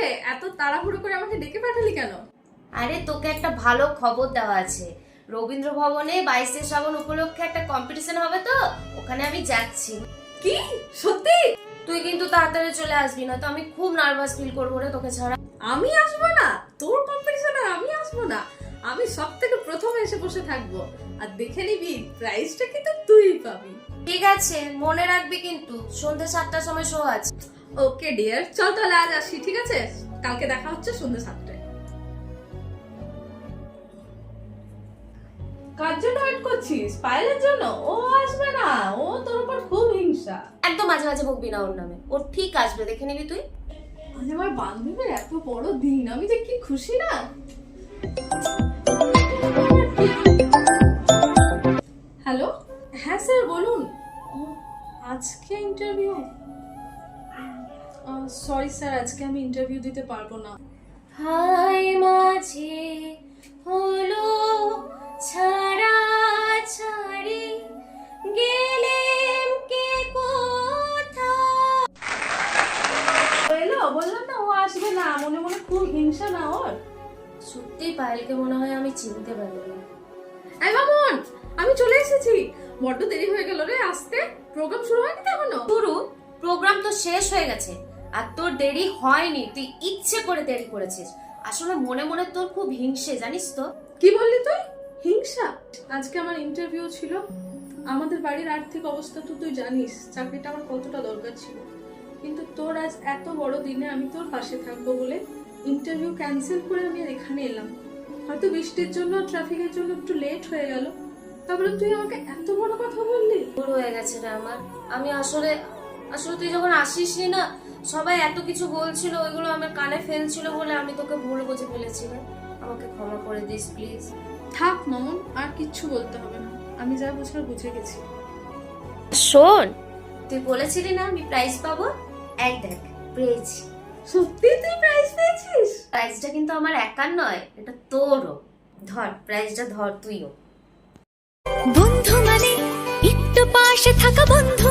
রে, এত তাড়াহুড়ো করে আমাকে ডেকে পাঠালি কেন? আরে তোকে একটা ভালো খবর দেওয়া আছে। রবীন্দ্র ভবনে 22শে শ্রাবণ উপলক্ষে একটা কম্পিটিশন হবে, তো ওখানে আমি যাচ্ছি। কি সত্যি? তুই কিন্তু তাড়াতাড়ি চলে আসবি, না তো আমি খুব নার্ভাস ফিল করবো রে তোকে ছাড়া। আমি আসবো না তোর কম্পিটিশনে? আমি আসবো না? আমি সব থেকে প্রথমে এসে বসে থাকবো, আর দেখে নিবি প্রাইজটা কিন্তু তুই পাবি। ঠিক আছে, মনে রাখবি কিন্তু সন্ধ্যে 7টার সময় শো আছে। ওকে ডিয়ার, চল তাহলে আজ আসি, ঠিক আছে? কালকে দেখা হচ্ছে সন্ধ্যে 7টায়। কার জন্য ওয়েট করছিস? পায়েলের জন্য? ও আসবে না, ও তোর উপর খুব হিংসা। একদম মাঝে মাঝে বকবি না ওর নামে, ও ঠিক আসবে, দেখে নিবি তুই। আজ আমার বান্ধবীর এত বড় দিন, আমি যে কি খুশি না। হ্যালো, হ্যাঁ স্যার বলুন। আজকে ইন্টারভিউ? সরি স্যার, আজকে আমি ইন্টারভিউ দিতে পারবো না। হাই মাঝে হলো ছাড়া ছাড়ি, গেলেম কে কোথায়। এলো, বললাম না ও আসবে না, মনে মনে খুব হিংসা না ওর। সত্যি পায়েলকে মনে হয় আমি চিনতে পারিনি। এই মামুন, আমি চলে এসেছি। বড্ড দেরি হয়ে গেল রে আসতে, প্রোগ্রাম শুরু হয়নি তো এখনো। পুরো প্রোগ্রাম তো শেষ হয়ে গেছে, আর তোর দেরি হয়নি, তুই ইচ্ছে করে দেরি করেছিস। আসলে মনে মনে তোর খুব হিংসে, জানিস তো। কি বললি তুই? হিংসা? আজকে আমার ইন্টারভিউ ছিল। আমাদের বাড়ির আর্থিক অবস্থা তো তুই জানিস, চাকরিটা আমার কতটা দরকার ছিল। কিন্তু তোর আজ এত বড় দিনে আমি তোর পাশে থাকবো বলে ইন্টারভিউ ক্যান্সেল করে আমি আর এখানে এলাম। হয়তো বৃষ্টির জন্য, ট্রাফিকের জন্য একটু লেট হয়ে গেল, তারপরে তুই আমাকে এত বড় কথা বললি। ভুল হয়ে গেছে রে আমার। আমি আসলে আসলে তুই যখন আসিসনি না, সবাই এত কিছু বলছিল, ওইগুলো আমার কানে ফেলছিল বলে আমি তোকে ভুল বুঝে ফেলেছি রে। আমাকে ক্ষমা করে দিস প্লিজ। থাক মামুন, আর কিচ্ছু বলতে হবে না, আমি যা বুঝার বুঝে গেছি। শোন, তুই বলেছিলি না আমি প্রাইজ পাবো, এই দেখ পেয়েছি। সত্যি তুই প্রাইজ পেয়েছিস? প্রাইজটা কিন্তু আমার একার নয়, এটা তোরও। ধর প্রাইজটা, ধর তুইও। বন্ধু মানে একটু পাশে থাকা বন্ধু